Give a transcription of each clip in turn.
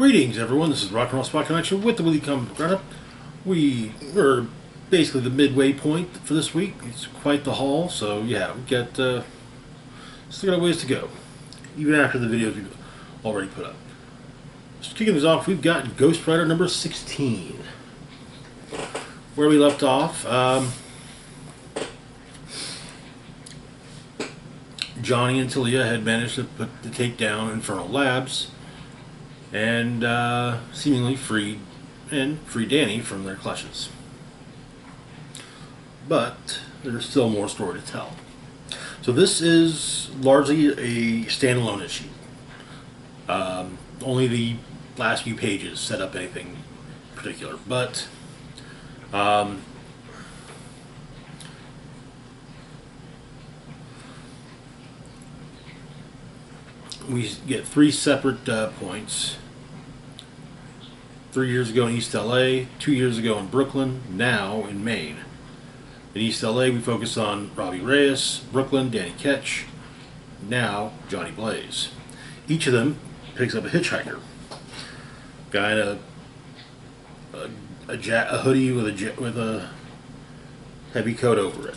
Greetings, everyone. This is Rock and Roll Spot Connection with the Weekly Comic Roundup. We're basically the midway point for this week. It's quite the haul, so yeah, we got still got a ways to go, even after the videos we've already put up. Just kicking this off, we've got Ghost Rider number 16. Where we left off, Johnny and Talia had managed to take down Infernal Labs and seemingly free Danny from their clutches. But there's still more story to tell. So this is largely a standalone issue. Only the last few pages set up anything particular, but we get three separate points. 3 years ago in East LA, 2 years ago in Brooklyn, now in Maine. In East LA, we focus on Robbie Reyes, Brooklyn, Danny Ketch, now Johnny Blaze. Each of them picks up a hitchhiker. Guy in a hoodie with a heavy coat over it.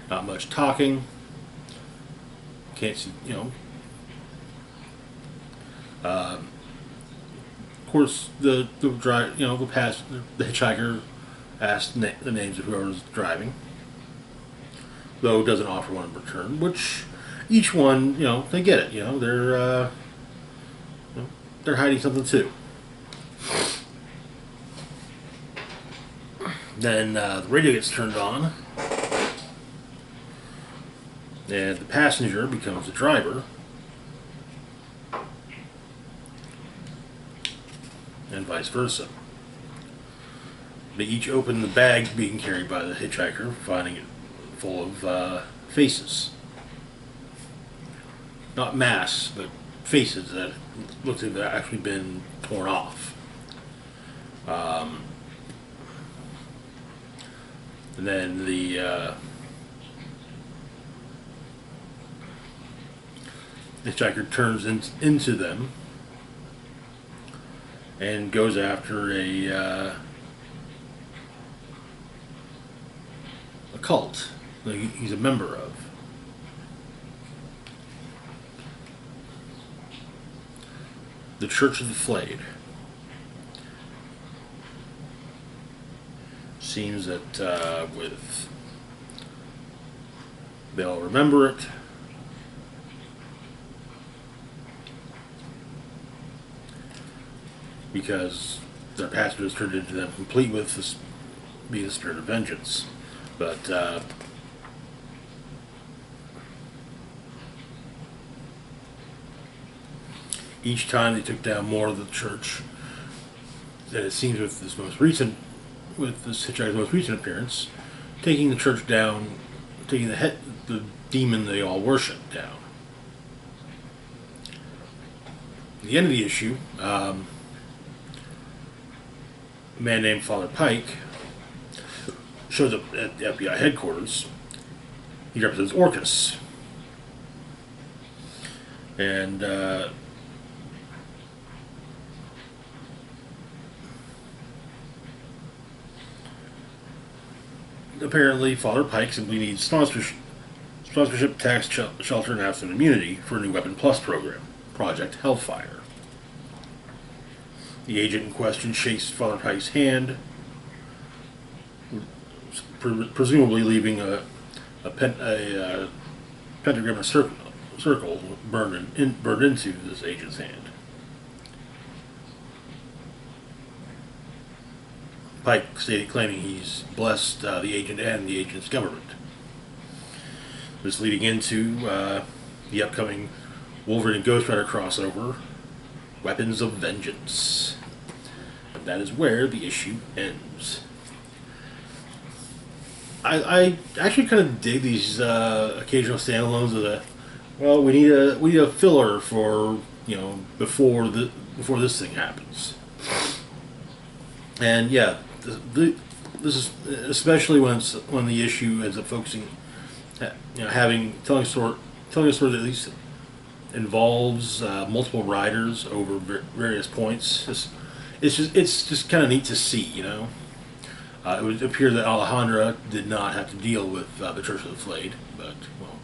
Not much talking. Can't see, of course, the hitchhiker asked the names of whoever's driving, though doesn't offer one in return. Which each one, they get it. They're hiding something too. Then the radio gets turned on, and the passenger becomes the driver. And vice versa. They each open the bag being carried by the hitchhiker, finding it full of faces. Not masks, but faces that look to have actually been torn off. And then the hitchhiker turns into them and goes after a cult that he's a member of. The Church of the Flayed. Seems that they'll remember it. Because their pastors turned into them, complete with this being the spirit of vengeance. But each time they took down more of the church, that it seems with this hitchhiker's most recent appearance, taking the church down, taking the demon they all worship down. At the end of the issue, a man named Father Pike shows up at the FBI headquarters. He represents Orcus. And apparently Father Pike simply needs sponsorship, tax shelter, and absolute immunity for a new Weapon Plus program, Project Hellfire. The agent in question shakes Father Pike's hand, presumably leaving a pentagram and circle burned into this agent's hand. Pike claiming he's blessed the agent and the agent's government. This leading into the upcoming Wolverine and Ghost Rider crossover, Weapons of Vengeance. And that is where the issue ends. I actually kind of dig these occasional standalones of the, well, we need a filler for before this thing happens. And yeah, this is especially when the issue ends up focusing, telling a story that at least involves multiple riders over various points. It's just kind of neat to see, you know. It would appear that Alejandra did not have to deal with the Church of the Flayed, but well.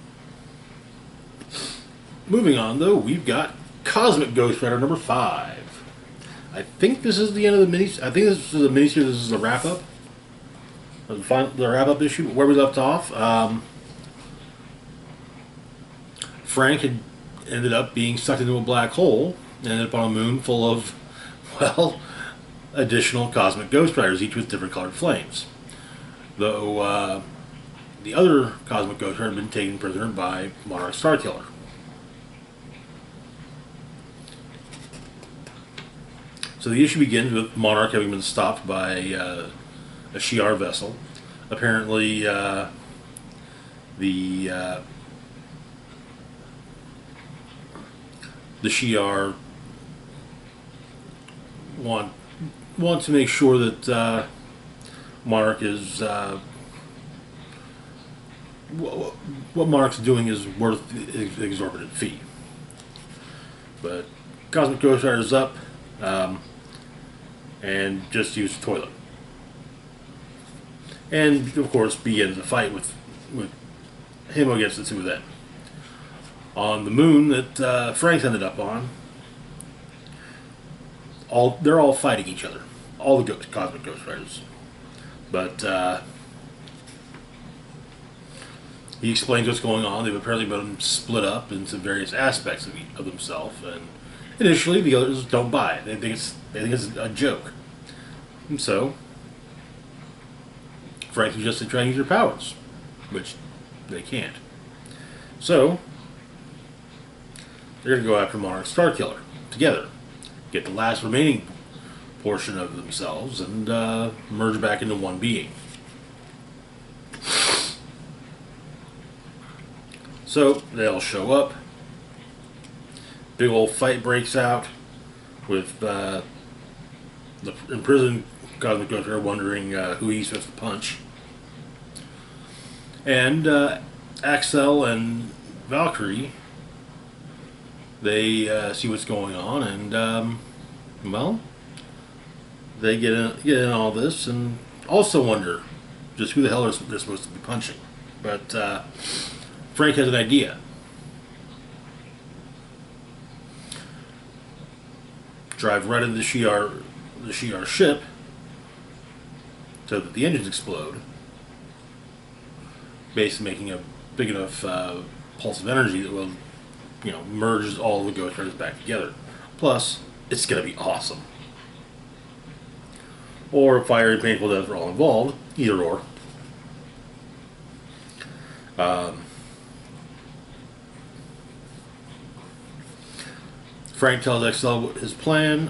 Moving on, though, we've got Cosmic Ghost Rider number 5. I think this is the end of the mini. I think this is a miniseries. This is the wrap up, the wrap up issue. Where we left off, Frank had ended up being sucked into a black hole and ended up on a moon full of, well, additional cosmic ghost riders, each with different colored flames. Though the other cosmic ghost rider had been taken prisoner by Monarch Starkiller. So the issue begins with Monarch having been stopped by a Shi'ar vessel. Apparently, the Shi'ar want to make sure that Monarch is what Monarch's doing is worth the exorbitant fee. But Cosmic Ghost Rider's up. And just use the toilet. And, of course, begins a fight with him against the two of them. On the moon that Frank's ended up on, they're all fighting each other. All the Cosmic Ghost Riders. But he explains what's going on. They've apparently been split up into various aspects of themselves, and initially, the others don't buy it. They think it's a joke. And so, Frank suggests they try and use their powers, which they can't. So, they're going to go after Monarch Starkiller together, get the last remaining portion of themselves, and merge back into one being. So, they all show up. Big old fight breaks out with the imprisoned Cosmic Ghost Rider wondering who he's supposed to punch. And Axel and Valkyrie, they see what's going on, and well, they get in all this and also wonder just who the hell they're supposed to be punching. But Frank has an idea. Drive right into the Shi'ar ship so that the engines explode, basically making a big enough pulse of energy that will, merge all the Ghost Riders back together. Plus, it's going to be awesome. Or fire and painful death are all involved, either or. Frank tells Axel his plan,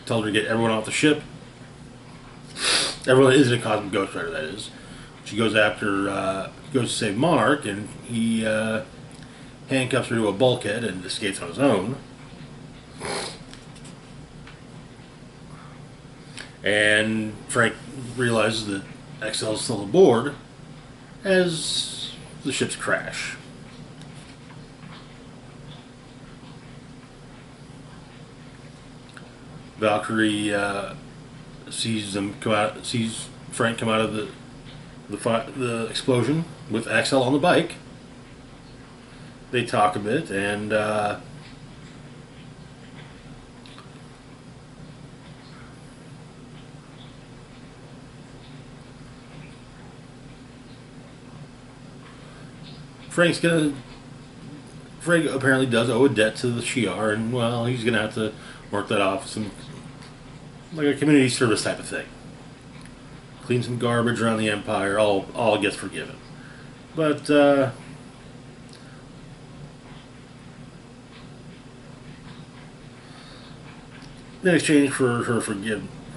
tells her to get everyone off the ship. Everyone isn't a Cosmic Ghost Rider, that is. She goes goes to save Monarch, and he handcuffs her to a bulkhead and escapes on his own. And Frank realizes that Axel's still aboard as the ships crash. Valkyrie sees Frank come out of the explosion with Axel on the bike. They talk a bit, and Frank apparently does owe a debt to the Shi'ar, and well, he's gonna have to work that off, like a community service type of thing. Clean some garbage around the Empire, all gets forgiven. But in exchange for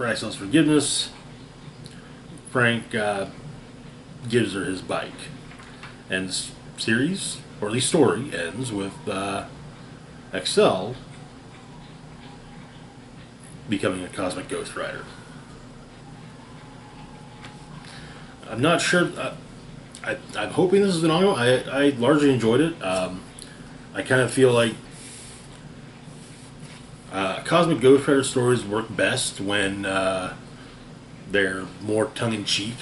Axel's forgiveness, Frank gives her his bike, and the series, or at least story, ends with Axel becoming a Cosmic Ghost Rider. I'm not sure. I'm hoping this is an ongoing. I largely enjoyed it. I kind of feel like Cosmic Ghost Rider stories work best when they're more tongue-in-cheek,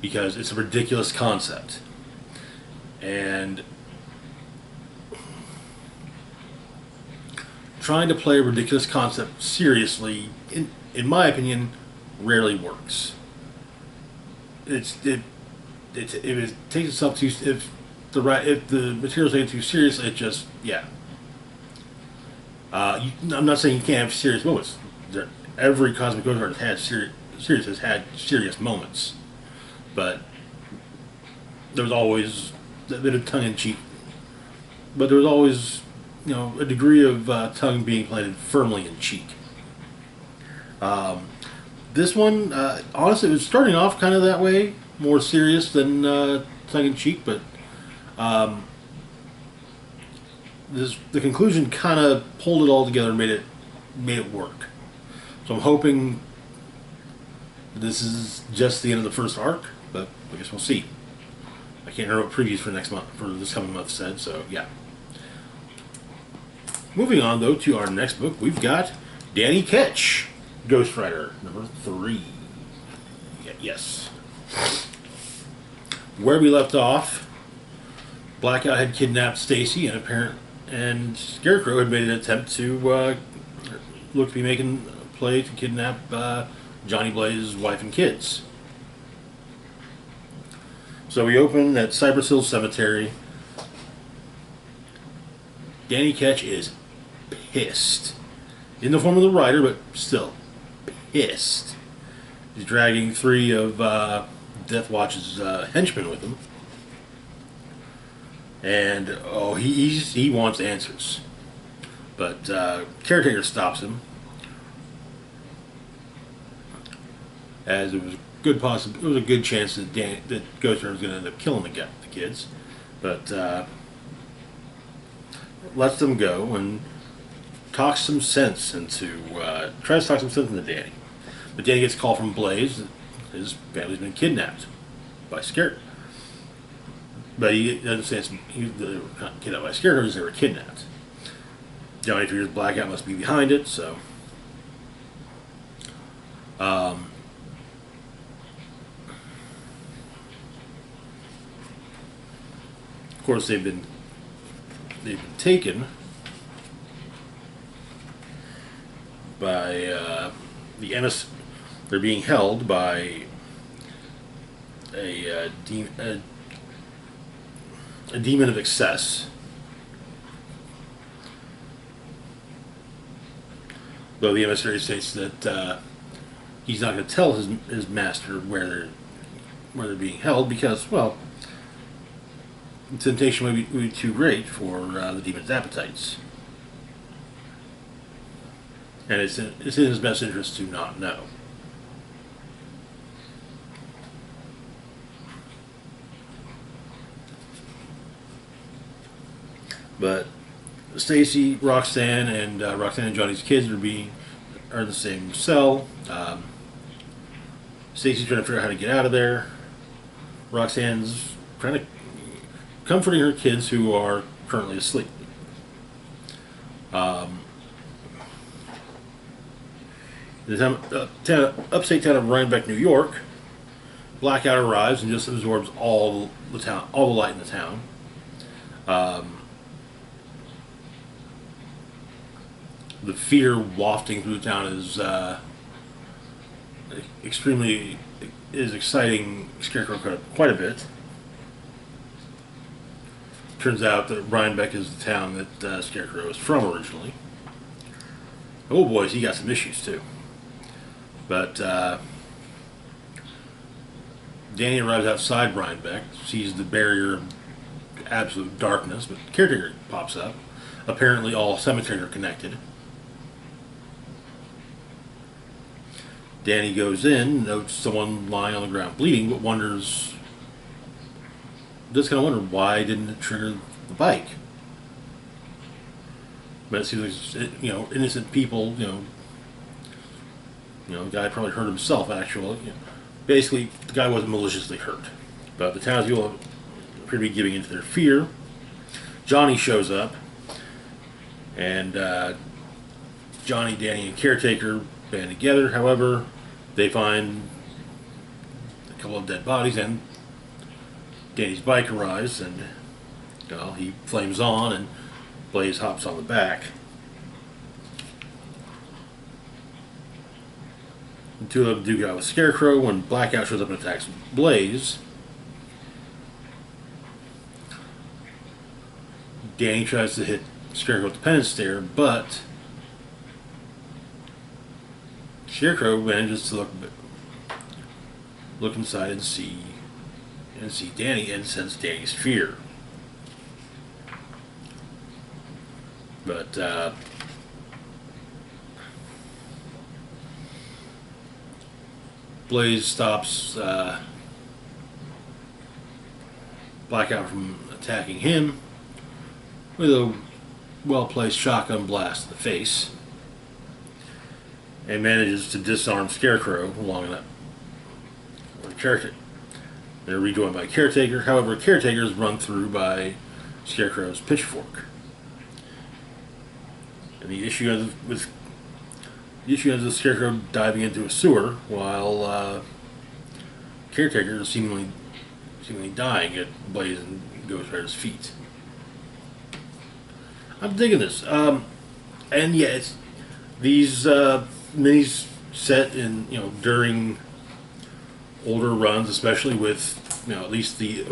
because it's a ridiculous concept. And trying to play a ridiculous concept seriously, in my opinion, rarely works. If it takes itself too, if the material's taken too seriously, it just, yeah. I'm not saying you can't have serious moments. Every Cosmic Ghost Rider has had serious moments, but there was always a bit of tongue in cheek. But there was always, a degree of tongue being planted firmly in cheek. This one, honestly, it was starting off kind of that way, more serious than tongue in cheek, but the conclusion kind of pulled it all together and made it work. So I'm hoping this is just the end of the first arc, but I guess we'll see. I can't remember what previews for this coming month said, so yeah. Moving on though to our next book, we've got Danny Ketch, Ghost Rider number 3. Yes. Where we left off, Blackout had kidnapped Stacy, and Scarecrow had made an attempt to look to be making a play to kidnap Johnny Blaze's wife and kids. So we open at Cypress Hill Cemetery. Danny Ketch is pissed. In the form of the Rider, but still pissed. He's dragging 3 of Death Watch's henchmen with him. And, he wants answers. But Caretaker stops him. As it was a good chance that Ghost Rider was going to end up killing the kids. But lets them go and tries to talk some sense into Danny. But Danny gets a call from Blaze that his family's been kidnapped by Scarecrow. But he doesn't say they were not kidnapped by Scarecrow, because they were kidnapped. Johnny figures Blackout must be behind it, so of course they've been taken by the MS. They're being held by a demon of excess. Though the emissary states that he's not going to tell his master where they're being held, because, well, the temptation would be too great for the demon's appetites. And it's in his best interest to not know. But Stacy, Roxanne and Johnny's kids are in the same cell. Stacy's trying to figure out how to get out of there. Roxanne's trying to comforting her kids who are currently asleep. The upstate town of Rhinebeck, New York, Blackout arrives and just absorbs all the light in the town. The fear wafting through the town is exciting Scarecrow quite a bit. Turns out that Rhinebeck is the town that Scarecrow is from originally. Oh boy, he got some issues too. But Danny arrives outside Rhinebeck, sees the barrier of absolute darkness, but Caretaker pops up. Apparently all cemeteries are connected. Danny goes in, notes someone lying on the ground bleeding, but just kind of wonder why didn't it trigger the bike. But it seems like, innocent people, the guy probably hurt himself, actually. Basically, the guy wasn't maliciously hurt. But the townspeople appear to be giving into their fear. Johnny shows up, and Johnny, Danny, and Caretaker band together. However, they find a couple of dead bodies, and Danny's bike arrives, and well, he flames on, and Blaze hops on the back. The two of them do get out with Scarecrow when Blackout shows up and attacks Blaze. Danny tries to hit Scarecrow with the penance stare, but Scarecrow manages to look inside and see Danny and sense Danny's fear. But Blaze stops Blackout from attacking him with a well-placed shotgun blast in the face, and manages to disarm Scarecrow long enough for the Caretaker. They're rejoined by Caretaker. However, Caretaker is run through by Scarecrow's pitchfork. And the issue ends with the Scarecrow diving into a sewer while Caretaker is seemingly dying at Blaze and Ghost Rider's feet. I'm digging this. And yeah, it's these minis set in during older runs, especially with at least the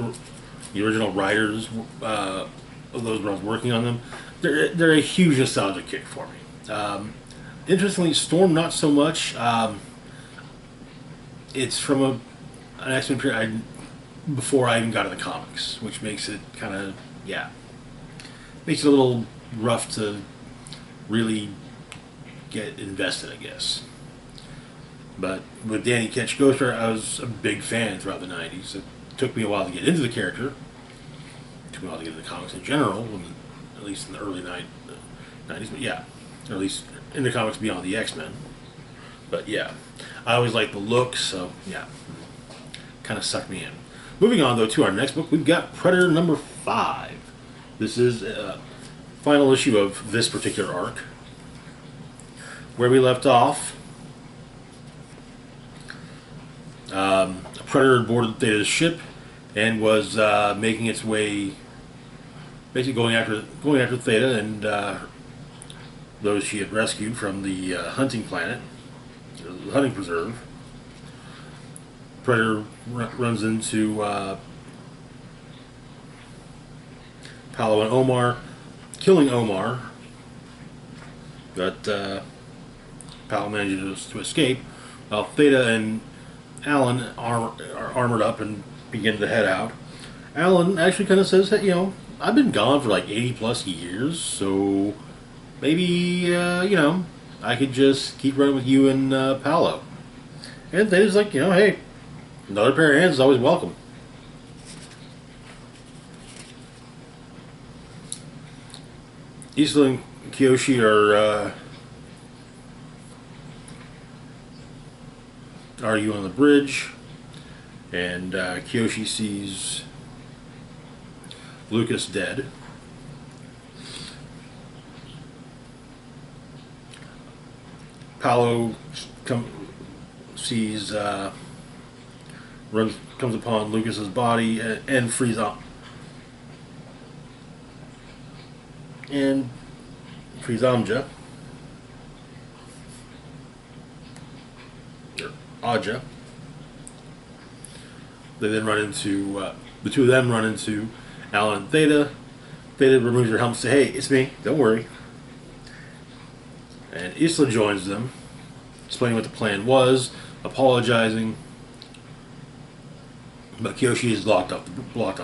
original writers of those runs working on them. They're a huge nostalgia kick for me. Interestingly, Storm not so much. It's from an X-Men period before I even got to the comics, which makes it kind of makes it a little rough to really get invested, I guess. But with Danny Ketch Ghost Rider, I was a big fan throughout the 90s. It took me a while to get into the character. It took me a while to get into the comics in general, at least in the early 90s. But yeah, or at least in the comics beyond the X-Men. But yeah, I always liked the look, so yeah, kind of sucked me in. Moving on, though, to our next book, we've got Predator number 5. This is a final issue of this particular arc. Where we left off, a Predator boarded Theta's ship and was making its way, basically going after Theta and those she had rescued from the hunting planet, the hunting preserve. Predator runs into Paolo and Omar, killing Omar, but Paolo manages to escape, while Theta and Alan are armored up and begin to head out. Alan actually kind of says that, I've been gone for like 80 plus years, so maybe, I could just keep running with you and Paolo. And Theta's like, hey, another pair of hands is always welcome. Isla and Kiyoshi are arguing on the bridge, and Kiyoshi sees Lucas dead. Paolo comes upon Lucas's body and frees up. And frees Amja. Or Aja. They then run into, the two of them run into Alan and Theta. Theta removes her helmet and says, hey, it's me, don't worry. And Isla joins them, explaining what the plan was, apologizing. But Kiyoshi is blocked off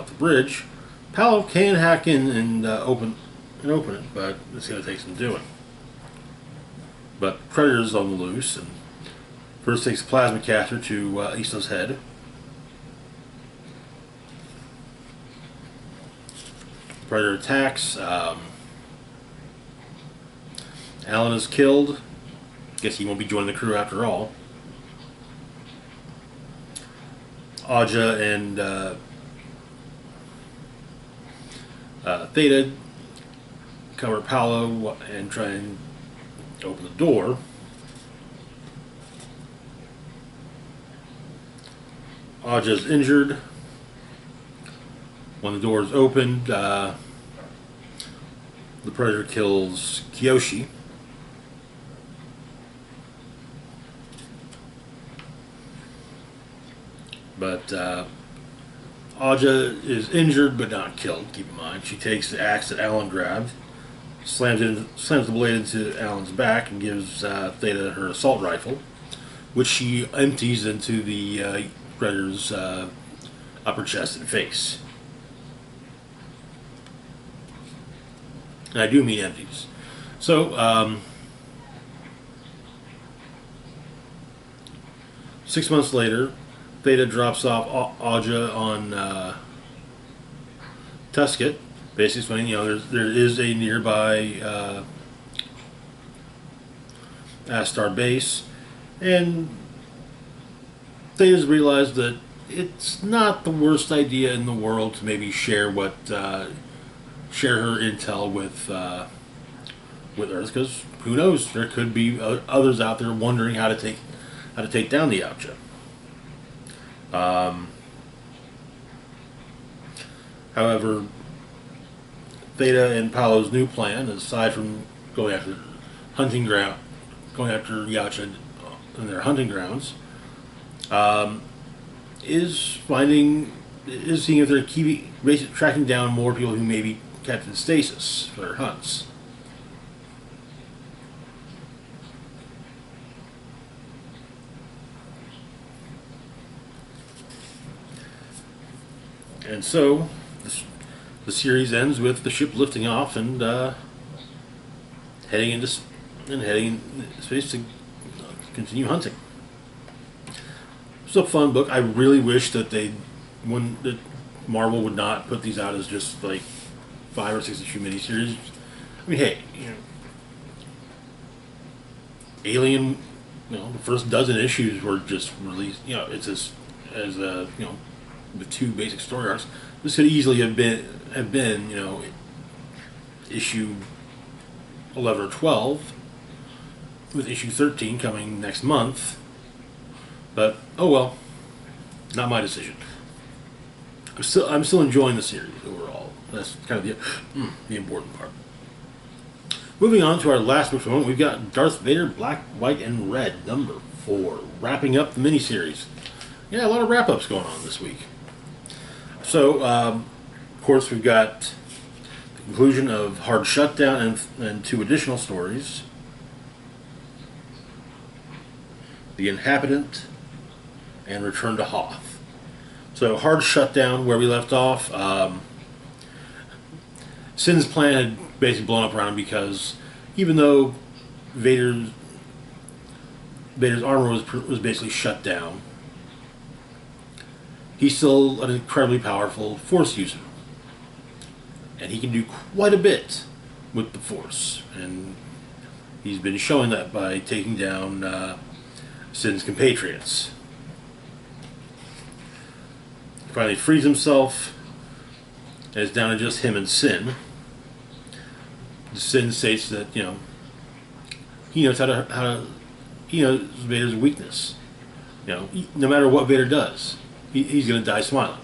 the bridge. Paolo can hack in and open it, but it's going to take some doing. But Predator's on the loose, and first takes a plasma caster to Isla's head. Predator attacks. Alan is killed. Guess he won't be joining the crew after all. Aja and Theta cover Paolo and try and open the door. Aja's injured. When the door is opened, the Predator kills Kyoshi. But Aja is injured but not killed, keep in mind. She takes the axe that Alan grabbed, slams the blade into Alan's back, and gives Theta her assault rifle, which she empties into the Predator's upper chest and face. And I do mean empties. So, 6 months later, Theta drops off Aja on Tusket, basically explaining, there is a nearby Astar base, and Theta's realized that it's not the worst idea in the world to maybe share share her intel with Earth, because who knows, there could be others out there wondering how to take down the Aja. However, Theta and Paolo's new plan, aside from going after Yacha in their hunting grounds, is seeing if they're basically tracking down more people who may be kept in stasis for their hunts. And so, the series ends with the ship lifting off and heading into space to continue hunting. It's a fun book. I really wish that Marvel would not put these out as just like 5 or 6 issue miniseries. I mean, hey, Alien, the first dozen issues were just released. It's as with 2 basic story arcs. This could easily have been issue 11 or 12, with issue 13 coming next month. But oh well, not my decision. I'm still enjoying the series overall. That's kind of the important part. Moving on to our last book for the moment, we've got Darth Vader, Black, White, and Red, number 4, wrapping up the miniseries. Yeah, a lot of wrap-ups going on this week. So, of course, we've got the conclusion of Hard Shutdown and 2 additional stories. The Inhabitant and Return to Hoth. So, Hard Shutdown, where we left off, Sin's plan had basically blown up around him, because even though Vader's armor was basically shut down, he's still an incredibly powerful Force user. And he can do quite a bit with the Force. And he's been showing that by taking down Sin's compatriots. He finally frees himself, and it's down to just him and Sin. Sin states that, he knows he knows Vader's weakness. No matter what Vader does, he's going to die smiling.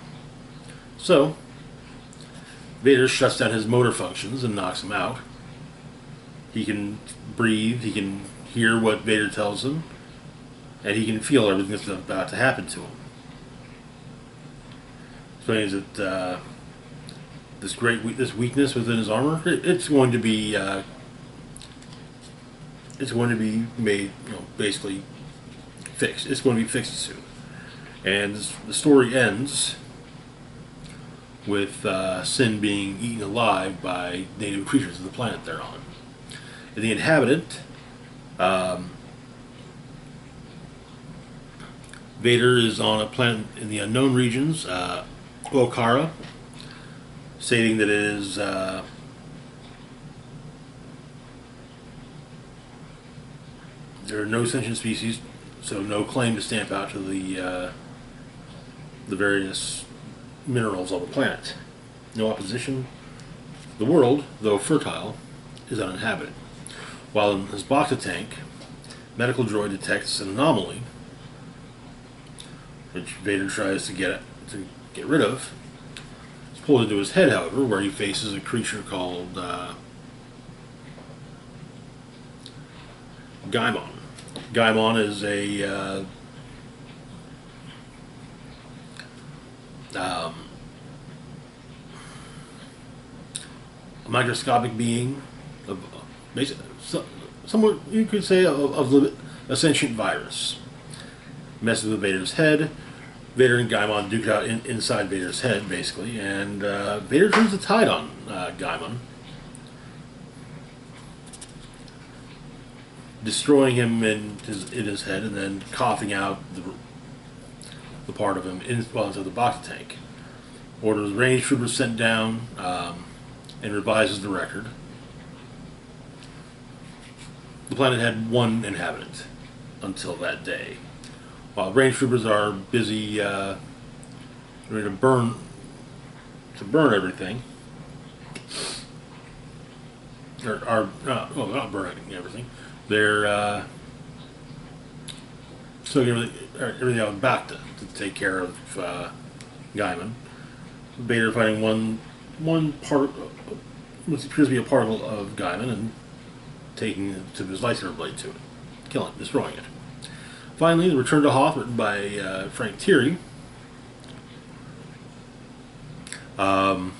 So, Vader shuts down his motor functions and knocks him out. He can breathe, he can hear what Vader tells him, and he can feel everything that's about to happen to him. So means that this weakness within his armor, it's going to be made, basically fixed. It's going to be fixed soon. And the story ends with Sin being eaten alive by native creatures of the planet they're on. And the Inhabitant, Vader is on a planet in the unknown regions, Okara, stating that it is there are no sentient species, so no claim to stamp out to the various minerals on the planet. No opposition. The world, though fertile, is uninhabited. While in his box tank, medical droid detects an anomaly, which Vader tries to get rid of. It's pulled into his head, however, where he faces a creature called Gaimon. Gaimon is a microscopic being, of basically, somewhat you could say of a sentient virus. Messes with Vader's head. Vader and Gaimon duke it out inside Vader's head, basically, and Vader turns the tide on Gaimon, destroying him in his head, and then coughing out the part of him into the box tank. Orders range troopers sent down, and revises the record. The planet had one inhabitant until that day. While range troopers are busy ready to burn everything, well, they're not burning everything. They're still getting everything out back to take care of Gaimon. Vader finding one part, what appears to be a particle of Gaimon, and taking his lightsaber blade to it, killing it, destroying it. Finally, the Return to Hoth, written by Frank Thierry. A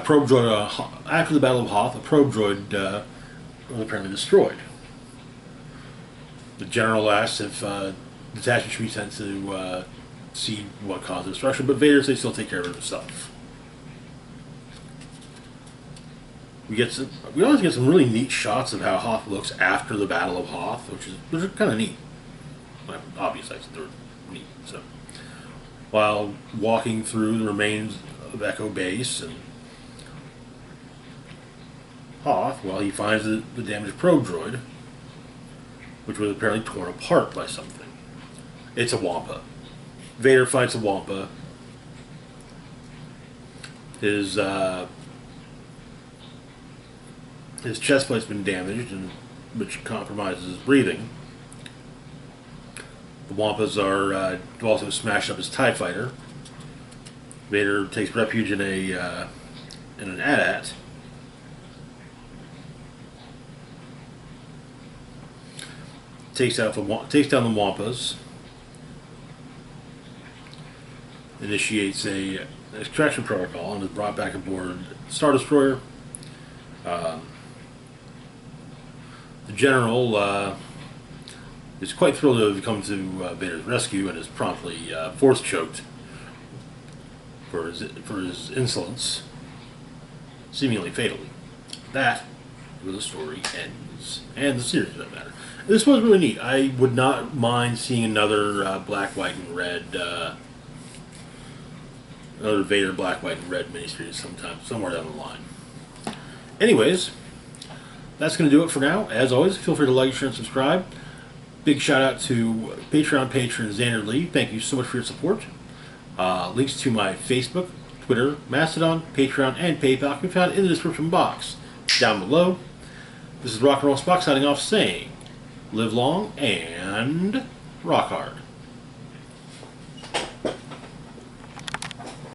probe droid, after the Battle of Hoth, a probe droid was apparently destroyed. The general asks if detachment should be sent to see what caused the destruction, but Vader says he'll still take care of it himself. We always get some really neat shots of how Hoth looks after the Battle of Hoth, which are kind of neat. Well, obviously, they're neat. So, while walking through the remains of Echo Base and Hoth, he finds the damaged probe droid, which was apparently torn apart by something. It's a Wampa. Vader fights a Wampa. His chest plate's been damaged, which compromises his breathing. The Wampas have also smashed up his TIE fighter. Vader takes refuge in an AT-AT. Takes down the Wampas. Initiates an extraction protocol and is brought back aboard Star Destroyer. The general is quite thrilled to have come to Vader's rescue and is promptly force choked for his insolence, seemingly fatally. That is where the story ends, and the series, for that matter. This was really neat. I would not mind seeing another black, white, and red, another Vader black, white, and red miniseries somewhere down the line. Anyways, that's going to do it for now. As always, feel free to like, share, and subscribe. Big shout out to Patreon patron Xander Lee. Thank you so much for your support. Links to my Facebook, Twitter, Mastodon, Patreon, and PayPal can be found in the description box down below. This is Rock and Roll Spock signing off saying, live long and rock hard.